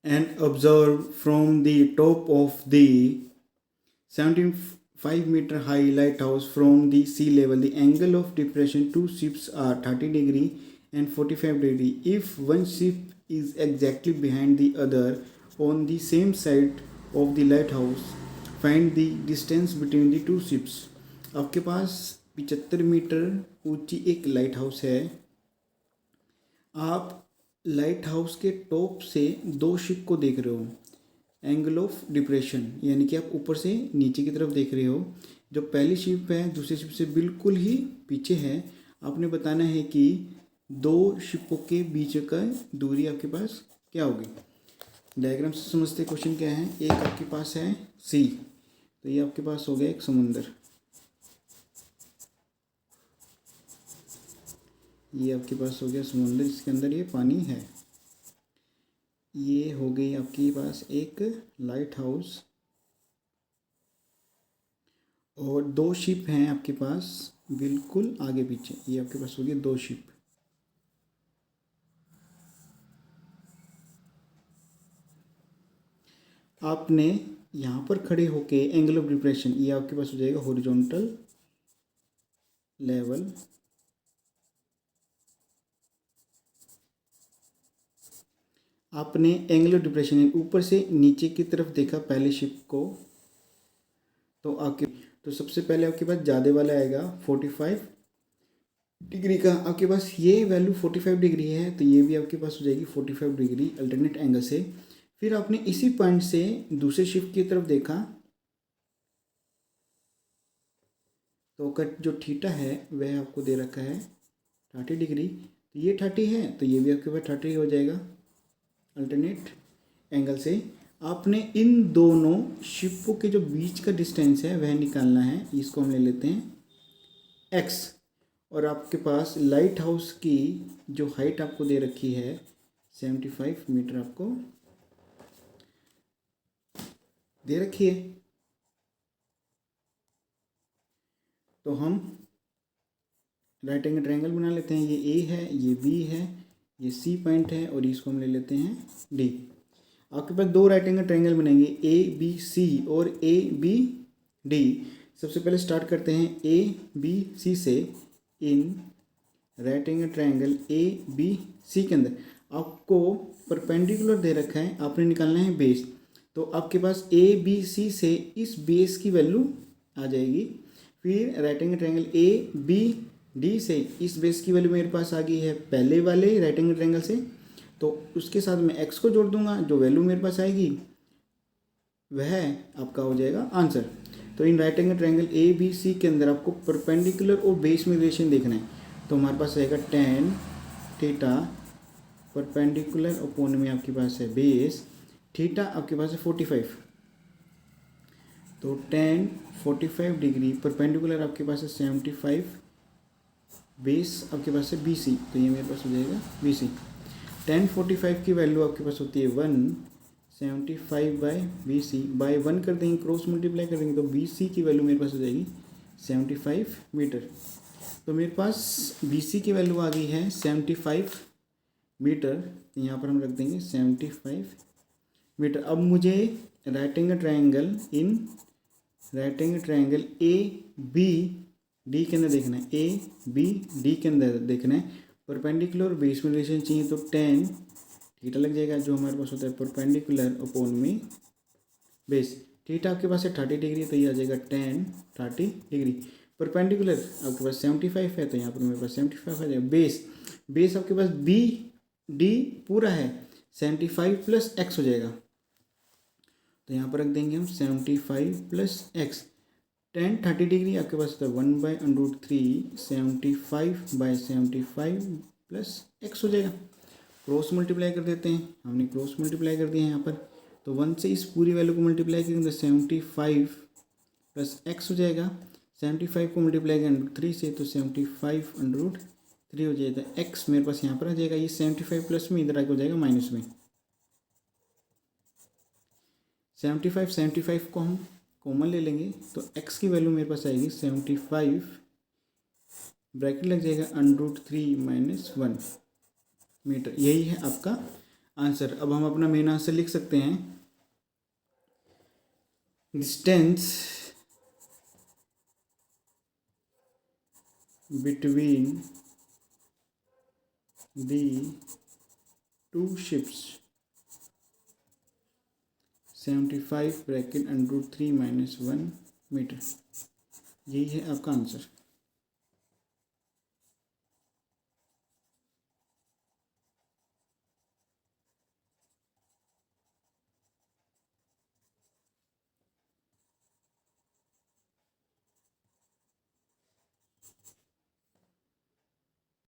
and observe from the top of the 75-meter high lighthouse from the sea level. The angle of depression two ships are 30° and 45°. If one ship is exactly behind the other on the same side of the lighthouse, find the distance between the two ships. आपके पास 75 metre ऊंची एक light house है। आप light house के top से दो ship को देख रहे हो, एंगल ऑफ डिप्रेशन यानी कि आप ऊपर से नीचे की तरफ देख रहे हो। जो पहली शिप है दूसरी शिप से बिल्कुल ही पीछे है। आपने बताना है कि दो शिपों के बीच का दूरी आपके पास क्या होगी। डायग्राम से समझते क्वेश्चन क्या है। एक आपके पास है सी, तो ये आपके पास हो गया एक समुंदर, ये आपके पास हो गया समुंदर, इसके अंदर ये पानी है। ये हो गई आपके पास एक लाइट हाउस और दो शिप हैं आपके पास बिल्कुल आगे पीछे। ये आपके पास हो गई दो शिप। आपने यहाँ पर खड़े होके एंगल ऑफ डिप्रेशन, ये आपके पास हो जाएगा हॉरिजॉन्टल लेवल। आपने एंगल ऑफ डिप्रेशन ऊपर से नीचे की तरफ देखा पहले शिप को, तो सबसे पहले आपके पास ज़्यादा वाला आएगा 45 डिग्री का। आपके पास ये वैल्यू 45 डिग्री है, तो ये भी आपके पास हो जाएगी 45 डिग्री अल्टरनेट एंगल से। फिर आपने इसी पॉइंट से दूसरे शिफ्ट की तरफ देखा, तो कट जो थीटा है वह आपको दे रखा है 30 डिग्री। तो ये 30 है, तो ये भी आपके पास 30 हो जाएगा अल्टरनेट एंगल से। आपने इन दोनों शिपों के जो बीच का डिस्टेंस है वह निकालना है। इसको हम ले लेते हैं x। और आपके पास लाइट हाउस की जो हाइट आपको दे रखी है 75 मीटर आपको दे रखी है। तो हम राइट एंगल ट्रायंगल बना लेते हैं। ये A है, ये B है, ये C पॉइंट है और इसको हम ले लेते हैं D। आपके पास दो राइट एंगल ट्रायंगल बनेंगे ABC और ABD। सबसे पहले स्टार्ट करते हैं ABC से। In right angle triangle ABC के अंदर आपको परपेंडिकुलर दे रखा है, आपने निकालना है बेस। तो आपके पास ABC से इस बेस की वैल्यू आ जाएगी। फिर राइट एंगल ट्रायंगल ABD से इस बेस की वैल्यू मेरे पास आ गई है पहले वाले राइट एंगल ट्रायंगल से, तो उसके साथ मैं x को जोड़ दूंगा। जो वैल्यू मेरे पास आएगी वह आपका हो जाएगा आंसर। तो in right angle triangle ABC के अंदर आपको परपेंडिकुलर और बेस में रिलेशन देखना है। तो हमारे पास आएगा tan थीटा परपेंडिकुलर अपॉन में आपके पास है बेस, थीटा आपके पास है 45। तो tan 45 डिग्री परपेंडिकुलर आपके पास है 75, बेस आपके पास है BC, तो ये मेरे पास हो जाएगा BC। tan 45 की वैल्यू आपके पास होती है 175/BC बाय 1 कर देंगे, क्रॉस मल्टीप्लाई कर देंगे, तो BC की वैल्यू मेरे पास हो जाएगी 75 मीटर। तो मेरे पास BC की वैल्यू आ गई है 75 मीटर, यहाँ पर हम रख देंगे 75 मीटर। अब मुझे राइट एंगल ट्रायंगल ABD के अंदर देखना है, ABD के अंदर देखना है परपेंडिकुलर बेस में रिलेशन चाहिए। तो tan थीटा लग जाएगा, जो हमारे पास होता है परपेंडिकुलर अपॉन में बेस। थीटा आपके पास है 30 डिग्री, तो ये आ जाएगा tan 30 डिग्री। परपेंडिकुलर आपके पास 75 है, तो यहाँ पर मेरे पास 75 आ जाएगा। बेस आपके पास BD पूरा है 75 + x हो जाएगा, तो यहाँ पर रख देंगे हम 75 + x। tan 30 डिग्री आपके पास होता है 1/√3 75/75 + x हो जाएगा। क्रॉस मल्टीप्लाई कर देते हैं, हमने क्रॉस मल्टीप्लाई कर दिया है यहाँ पर। तो 1 से इस पूरी वैल्यू को मल्टीप्लाई करेंगे तो 75 + x हो जाएगा। 75 को मल्टीप्लाई करेंगे √3 से, तो 75/√3 हो जाएगा। x मेरे पास यहाँ पर आ जाएगा, ये 75 प्लस में इधर आके हो जाएगा माइनस में। 75 को हम कॉमन ले लेंगे, तो x की वैल्यू मेरे पास आएगी 75, ब्रैकेट लग जाएगा √3 - 1 मीटर। यही है आपका आंसर। अब हम अपना मेन आंसर लिख सकते हैं। Distance between the two ships 75 (√3 - 1 metre. यही है आपका आंसर।